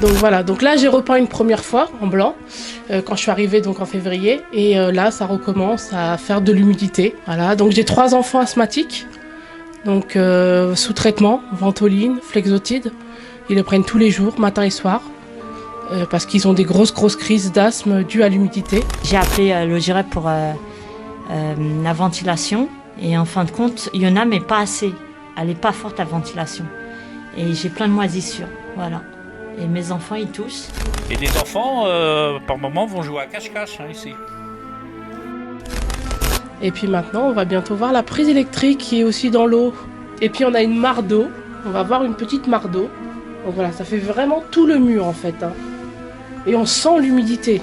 Donc voilà, donc là j'ai repeint une première fois en blanc quand je suis arrivée donc en février et là ça recommence à faire de l'humidité. Voilà, donc j'ai 3 enfants asthmatiques, donc sous traitement, Ventoline, Flexotide. Ils le prennent tous les jours, matin et soir, parce qu'ils ont des grosses crises d'asthme dues à l'humidité. J'ai appelé le GIREP pour la ventilation et en fin de compte il y en a mais pas assez. Elle n'est pas forte la ventilation et j'ai plein de moisissures, voilà. Et mes enfants, ils toussent. Et les enfants, par moment, vont jouer à cache-cache ici. Et puis maintenant, on va bientôt voir la prise électrique qui est aussi dans l'eau. Et puis on a une mare d'eau. On va voir une petite mare d'eau. Donc voilà, ça fait vraiment tout le mur en fait. Hein. Et on sent l'humidité.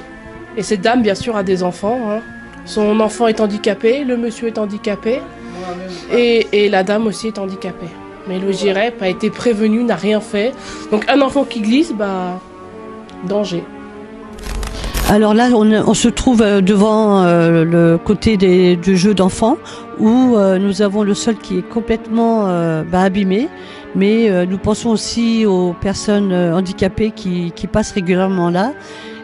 Et cette dame, bien sûr, a des enfants. Hein. Son enfant est handicapé, le monsieur est handicapé. Et la dame aussi est handicapée. Mais le GIREP a été prévenu, n'a rien fait. Donc un enfant qui glisse, danger. Alors là, on se trouve devant le côté du jeu d'enfants où nous avons le sol qui est complètement abîmé. Mais nous pensons aussi aux personnes handicapées qui passent régulièrement là.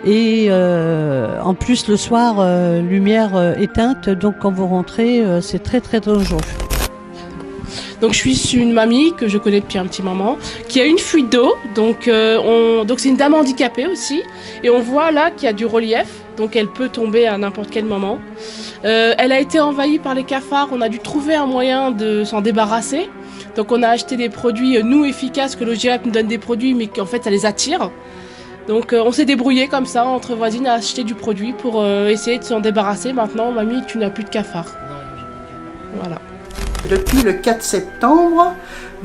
Et en plus, le soir, lumière éteinte. Donc quand vous rentrez, c'est très très dangereux. Donc je suis une mamie que je connais depuis un petit moment qui a une fuite d'eau. Donc c'est une dame handicapée aussi. Et on voit là qu'il y a du relief. Donc elle peut tomber à n'importe quel moment. Elle a été envahie par les cafards. On a dû trouver un moyen de s'en débarrasser. Donc on a acheté des produits, nous, efficaces, que le GIREP nous donne des produits, mais qu'en fait ça les attire. Donc on s'est débrouillé comme ça, entre voisines, à acheter du produit pour essayer de s'en débarrasser. Maintenant, mamie, tu n'as plus de cafards. Voilà. Depuis le 4 septembre,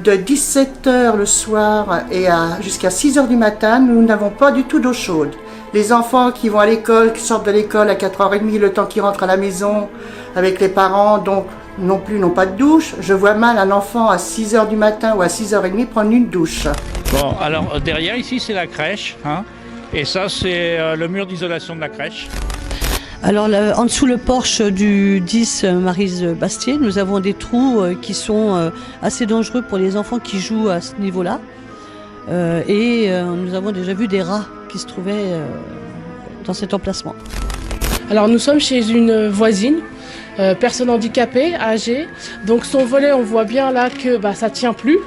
de 17h le soir et jusqu'à 6h du matin, nous n'avons pas du tout d'eau chaude. Les enfants qui vont à l'école, qui sortent de l'école à 4h30, le temps qu'ils rentrent à la maison avec les parents, donc non plus n'ont pas de douche. Je vois mal un enfant à 6h du matin ou à 6h30 prendre une douche. Bon, alors derrière ici c'est la crèche, hein, et ça c'est le mur d'isolation de la crèche. Alors en dessous le porche du 10 Maryse Bastier, nous avons des trous qui sont assez dangereux pour les enfants qui jouent à ce niveau-là. Nous avons déjà vu des rats qui se trouvaient dans cet emplacement. Alors nous sommes chez une voisine, personne handicapée, âgée. Donc son volet, on voit bien là que ça tient plus.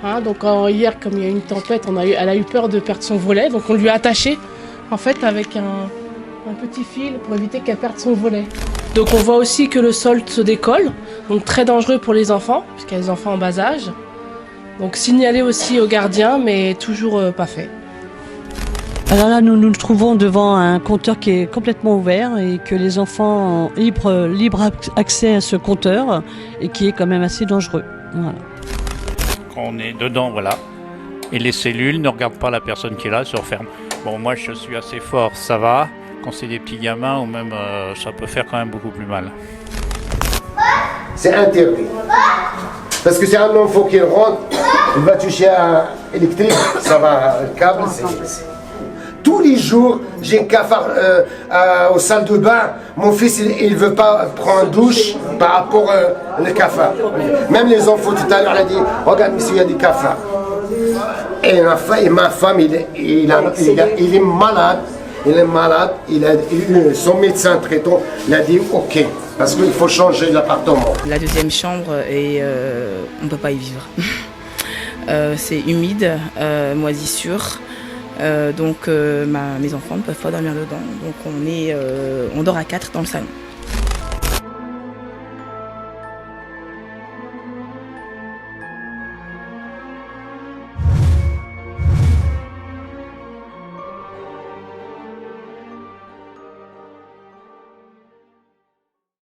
Hein, donc hier, comme il y a eu une tempête, elle a eu peur de perdre son volet. Donc on lui a attaché en fait avec un petit fil pour éviter qu'elle perde son volet. Donc on voit aussi que le sol se décolle, donc très dangereux pour les enfants, puisqu'il y a des enfants en bas âge. Donc signaler aussi aux gardiens, mais toujours pas fait. Alors là, nous nous trouvons devant un compteur qui est complètement ouvert et que les enfants ont libre accès à ce compteur et qui est quand même assez dangereux. Voilà. Quand on est dedans, voilà, et les cellules ne regardent pas la personne qui est là, se referment. Bon, moi je suis assez fort, ça va. Quand c'est des petits gamins, ou même ça peut faire quand même beaucoup plus mal. C'est interdit. Parce que c'est un enfant qui rentre, il va toucher à l'électrique, ça va, le câble, Tous les jours, j'ai un cafard aux salles de bain. Mon fils, il ne veut pas prendre douche par rapport au cafard. Même les enfants, tout à l'heure, il a dit, regarde, monsieur, il y a des cafards. Et ma femme, il est malade. Il est malade, son médecin traitant l'a dit ok, parce qu'il faut changer l'appartement. La deuxième chambre, on ne peut pas y vivre. C'est humide, moisissure, donc mes enfants ne peuvent pas dormir dedans. Donc on dort à 4 dans le salon.